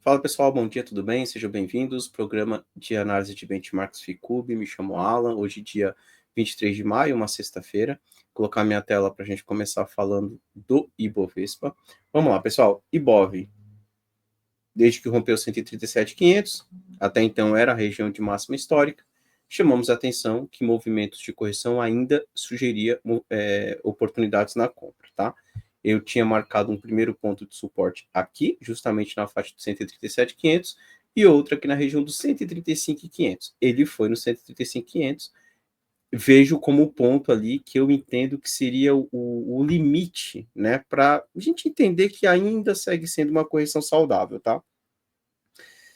Fala pessoal, bom dia, tudo bem? Sejam bem-vindos. Programa de análise de benchmarks Ficube. Me chamo Alan. Hoje, dia 23 de maio, uma sexta-feira. Vou colocar minha tela para a gente começar falando do Ibovespa. Vamos lá, pessoal. Ibov, desde que rompeu 137.500, até então era a região de máxima histórica. Chamamos a atenção que movimentos de correção ainda sugeria oportunidades na compra, tá? Eu tinha marcado um primeiro ponto de suporte aqui, justamente na faixa de 137.500, e outro aqui na região dos 135.500. Ele foi no 135.500. Vejo como o ponto ali que eu entendo que seria o limite, né, para a gente entender que ainda segue sendo uma correção saudável, tá?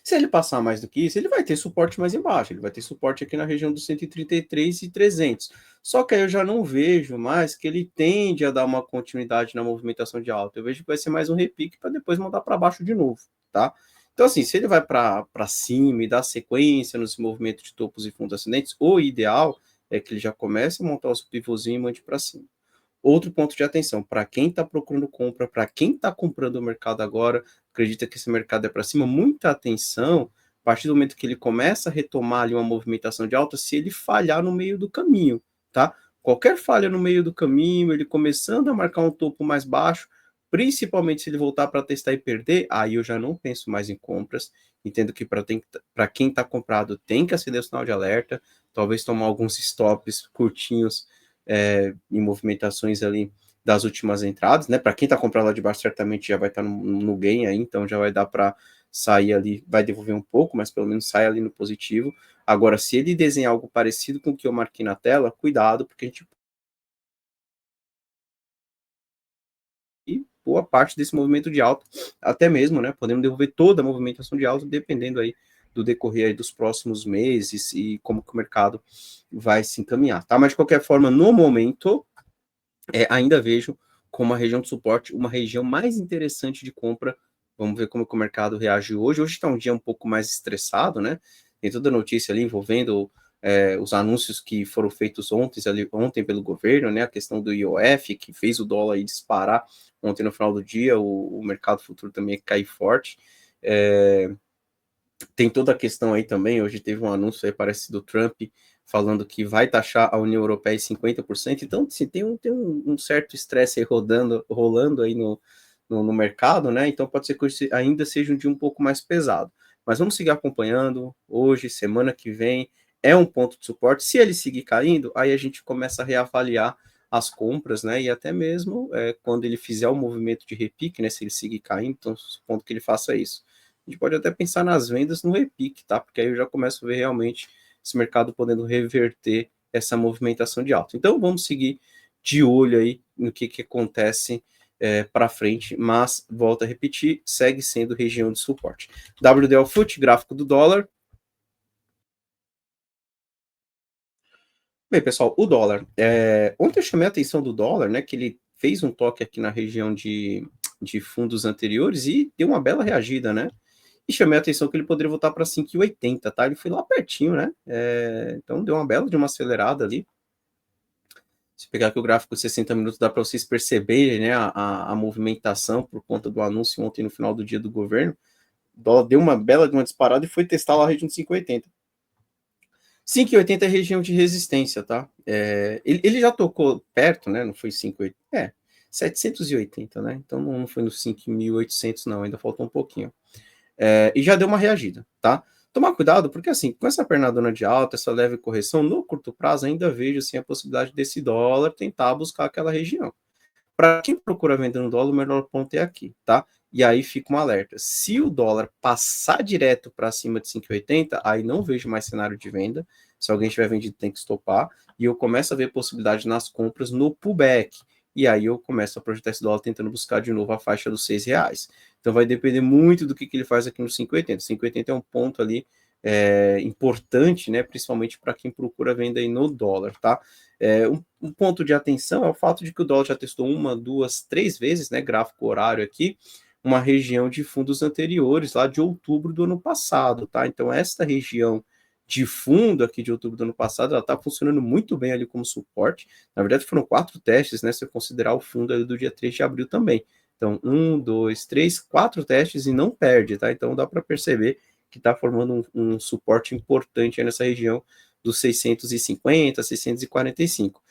Se ele passar mais do que isso, ele vai ter suporte mais embaixo, ele vai ter suporte aqui na região dos 133.300. Só que aí eu já não vejo mais que ele tende a dar uma continuidade na movimentação de alta. Eu vejo que vai ser mais um repique para depois mandar para baixo de novo, tá? Então, assim, se ele vai para cima e dá sequência nos movimentos de topos e fundos ascendentes, o ideal é que ele já comece a montar o seu pivôzinho e mande para cima. Outro ponto de atenção, para quem está procurando compra, para quem está comprando o mercado agora, acredita que esse mercado é para cima, muita atenção, a partir do momento que ele começa a retomar ali uma movimentação de alta, se ele falhar no meio do caminho, tá? Qualquer falha no meio do caminho, ele começando a marcar um topo mais baixo, principalmente se ele voltar para testar e perder, aí eu já não penso mais em compras, entendo que para quem está comprado tem que acender o sinal de alerta, talvez tomar alguns stops curtinhos, em movimentações ali das últimas entradas, né? Para quem está comprando lá de baixo, certamente já vai estar no gain aí, então já vai dar para sair ali, vai devolver um pouco, mas pelo menos sai ali no positivo. Agora, se ele desenhar algo parecido com o que eu marquei na tela, cuidado, porque a gente e boa parte desse movimento de alta, até mesmo, né? Podemos devolver toda a movimentação de alta, dependendo aí do decorrer aí dos próximos meses e como que o mercado vai se encaminhar, tá? Mas de qualquer forma, no momento, ainda vejo como a região de suporte uma região mais interessante de compra. Vamos ver como que o mercado reage hoje. Hoje está um dia um pouco mais estressado, né? Tem toda a notícia ali envolvendo os anúncios que foram feitos ontem pelo governo, né? A questão do IOF, que fez o dólar aí disparar ontem no final do dia, o mercado futuro também cair forte. Tem toda a questão aí também, hoje teve um anúncio aí, parece do Trump, falando que vai taxar a União Europeia em 50%, então assim, tem um certo estresse aí rolando aí no mercado, né? Então pode ser que hoje ainda seja um dia um pouco mais pesado. Mas vamos seguir acompanhando, hoje, semana que vem, é um ponto de suporte. Se ele seguir caindo, aí a gente começa a reavaliar as compras, né? E até mesmo quando ele fizer o movimento de repique, né? Se ele seguir caindo, então supondo que ele faça isso. A gente pode até pensar nas vendas no repique, tá? Porque aí eu já começo a ver realmente esse mercado podendo reverter essa movimentação de alta. Então vamos seguir de olho aí no que acontece para frente, mas volto a repetir, segue sendo região de suporte. WDL Foot, gráfico do dólar. Bem, pessoal, o dólar. Ontem eu chamei a atenção do dólar, né? Que ele fez um toque aqui na região de fundos anteriores e deu uma bela reagida, né? E chamei a atenção que ele poderia voltar para 5,80, tá? Ele foi lá pertinho, né? Então deu uma bela de uma acelerada ali. Se pegar aqui o gráfico de 60 minutos, dá para vocês perceberem, né, a movimentação por conta do anúncio ontem no final do dia do governo. O dólar deu uma bela de uma disparada e foi testar lá a região de 5,80. 5,80 é região de resistência, tá? Ele já tocou perto, né? Não foi 5,80. 780, né? Então não foi no 5.800, não. Ainda faltou um pouquinho. E já deu uma reagida, tá? Tomar cuidado, porque assim, com essa pernadona de alta, essa leve correção, no curto prazo ainda vejo assim, a possibilidade desse dólar tentar buscar aquela região. Para quem procura vender no dólar, o melhor ponto é aqui, tá? E aí fica um alerta. Se o dólar passar direto para cima de 5,80, aí não vejo mais cenário de venda. Se alguém estiver vendido, tem que estopar. E eu começo a ver possibilidade nas compras no pullback. E aí eu começo a projetar esse dólar tentando buscar de novo a faixa dos R$ 6. Então vai depender muito do que ele faz aqui no 5,80. 5,80 é um ponto ali importante, né? Principalmente para quem procura venda aí no dólar, tá? Um ponto de atenção é o fato de que o dólar já testou 1, 2, 3 vezes, né? Gráfico horário aqui, uma região de fundos anteriores, lá de outubro do ano passado, tá? Então, esta região de fundo aqui de outubro do ano passado, ela está funcionando muito bem ali como suporte. Na verdade, foram 4 testes, né? Se eu considerar o fundo ali do dia 3 de abril também. Então, 1, 2, 3, 4 testes e não perde, tá? Então, dá para perceber que está formando um suporte importante nessa região dos 650, 645.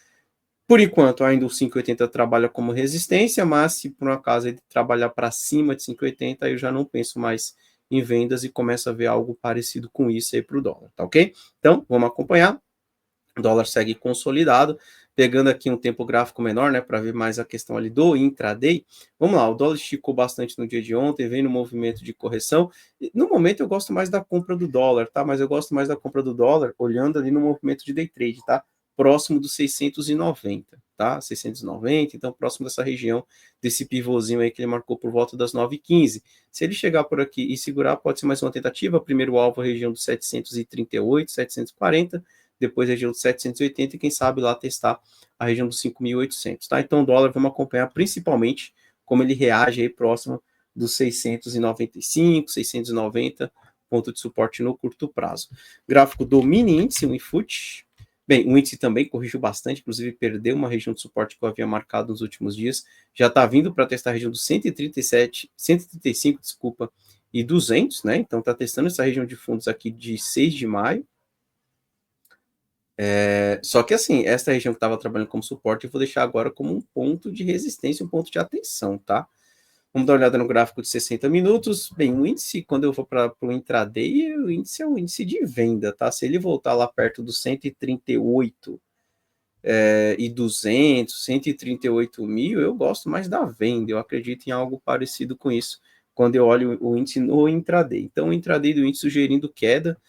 Por enquanto, ainda o 5,80 trabalha como resistência, mas se por um acaso ele trabalhar para cima de 5,80, eu já não penso mais em vendas e começo a ver algo parecido com isso aí para o dólar, tá ok? Então, vamos acompanhar. O dólar segue consolidado, pegando aqui um tempo gráfico menor, né, para ver mais a questão ali do intraday. Vamos lá, o dólar esticou bastante no dia de ontem, vem no movimento de correção. No momento eu gosto mais da compra do dólar, tá? Mas eu gosto mais da compra do dólar olhando ali no movimento de day trade, tá? Próximo dos 690, tá? 690, então próximo dessa região, desse pivôzinho aí que ele marcou por volta das 9h15. Se ele chegar por aqui e segurar, pode ser mais uma tentativa. Primeiro alvo, a região dos 738, 740, depois a região dos 780 e quem sabe lá testar a região dos 5.800, tá? Então o dólar vamos acompanhar principalmente como ele reage aí próximo dos 695, 690, ponto de suporte no curto prazo. Gráfico do mini índice, o IFUT. Bem, o índice também corrigiu bastante, inclusive perdeu uma região de suporte que eu havia marcado nos últimos dias. Já está vindo para testar a região dos 137, 135, desculpa, e 200, né? Então está testando essa região de fundos aqui de 6 de maio. Só que assim, essa região que estava trabalhando como suporte, eu vou deixar agora como um ponto de resistência, um ponto de atenção, tá? Vamos dar uma olhada no gráfico de 60 minutos. Bem, o índice, quando eu vou para o intraday, o índice é um índice de venda, tá? Se ele voltar lá perto dos 138 e 200, 138 mil, eu gosto mais da venda. Eu acredito em algo parecido com isso quando eu olho o índice no intraday. Então, o intraday do índice sugerindo queda.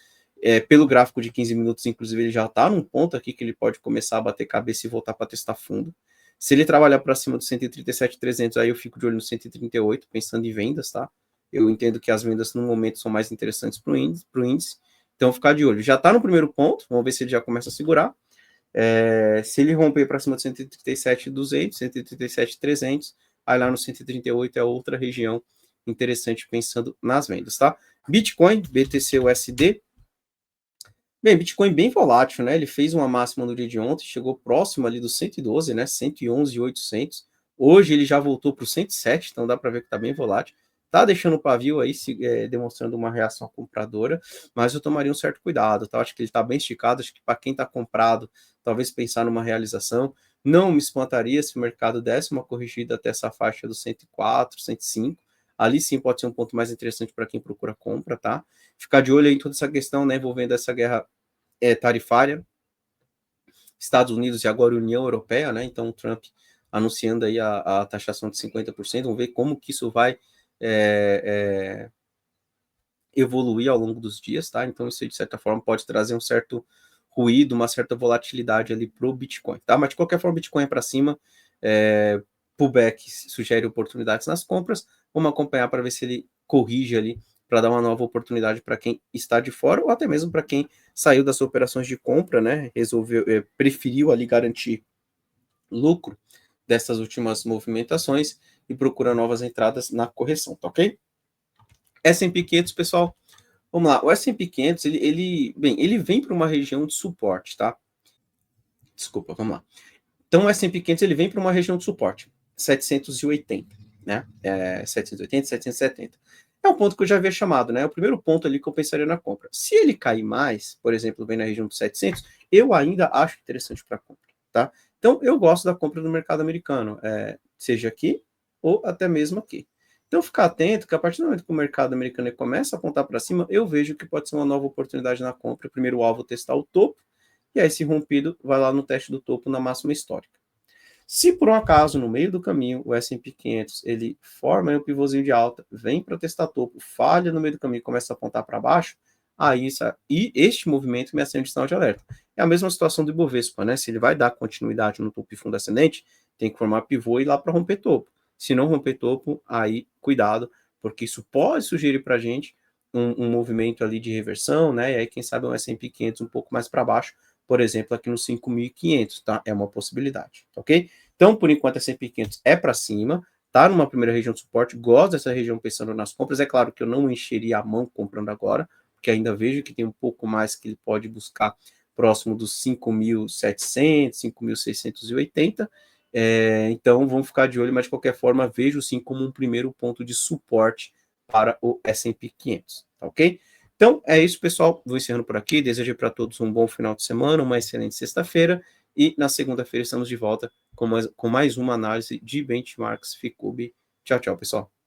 Pelo gráfico de 15 minutos, inclusive, ele já está num ponto aqui que ele pode começar a bater cabeça e voltar para testar fundo. Se ele trabalhar para cima do 137,300, aí eu fico de olho no 138, pensando em vendas, tá? Eu entendo que as vendas no momento são mais interessantes para o índice, então ficar de olho. Já está no primeiro ponto, vamos ver se ele já começa a segurar. Se ele romper para cima de 137,200, 137,300, aí lá no 138 é outra região interessante pensando nas vendas, tá? Bitcoin, BTC-USD. Bem, Bitcoin bem volátil, né? Ele fez uma máxima no dia de ontem, chegou próximo ali dos 112, né? 111.800. Hoje ele já voltou para o 107, então dá para ver que está bem volátil. Tá deixando o pavio aí, demonstrando uma reação compradora, mas eu tomaria um certo cuidado, tá? Acho que ele está bem esticado, acho que para quem está comprado, talvez pensar numa realização. Não me espantaria se o mercado desse uma corrigida até essa faixa dos 104, 105. Ali sim pode ser um ponto mais interessante para quem procura compra, tá? Ficar de olho em toda essa questão, né, envolvendo essa guerra tarifária, Estados Unidos e agora União Europeia, né? Então o Trump anunciando aí a taxação de 50%, vamos ver como que isso vai evoluir ao longo dos dias, tá? Então isso de certa forma pode trazer um certo ruído, uma certa volatilidade ali para o Bitcoin, tá? Mas de qualquer forma, o Bitcoin é para cima, pullback sugere oportunidades nas compras, vamos acompanhar para ver se ele corrige ali para dar uma nova oportunidade para quem está de fora ou até mesmo para quem saiu das operações de compra, né? Resolveu, preferiu ali garantir lucro dessas últimas movimentações e procura novas entradas na correção, tá ok? S&P 500, pessoal, vamos lá. O S&P 500, ele vem para uma região de suporte, tá? Desculpa, vamos lá. Então, o S&P 500 ele vem para uma região de suporte, 780, né? 780, 770. É um ponto que eu já havia chamado, né? É o primeiro ponto ali que eu pensaria na compra. Se ele cair mais, por exemplo, vem na região dos 700, eu ainda acho interessante para compra, tá? Então, eu gosto da compra no mercado americano, seja aqui ou até mesmo aqui. Então, ficar atento que a partir do momento que o mercado americano começa a apontar para cima, eu vejo que pode ser uma nova oportunidade na compra. Primeiro o alvo testar o topo, e aí, se rompido, vai lá no teste do topo na máxima histórica. Se por um acaso, no meio do caminho, o S&P 500 ele forma um pivôzinho de alta, vem para testar topo, falha no meio do caminho e começa a apontar para baixo, aí este movimento me acende sinal de alerta. É a mesma situação do Ibovespa, né? Se ele vai dar continuidade no topo e fundo ascendente, tem que formar pivô e ir lá para romper topo. Se não romper topo, aí cuidado, porque isso pode sugerir para a gente um movimento ali de reversão, né? E aí, quem sabe, um S&P 500 um pouco mais para baixo, por exemplo, aqui no 5.500, tá? É uma possibilidade, ok? Então, por enquanto, a S&P 500 é para cima, tá numa primeira região de suporte, gosto dessa região pensando nas compras. É claro que eu não encheria a mão comprando agora, porque ainda vejo que tem um pouco mais que ele pode buscar próximo dos 5.700, 5.680, Então, vamos ficar de olho, mas de qualquer forma, vejo sim como um primeiro ponto de suporte para o S&P 500, tá ok? Então, é isso, pessoal. Vou encerrando por aqui. Desejo para todos um bom final de semana, uma excelente sexta-feira. E na segunda-feira estamos de volta com mais uma análise de benchmarks Ficube. Tchau, tchau, pessoal.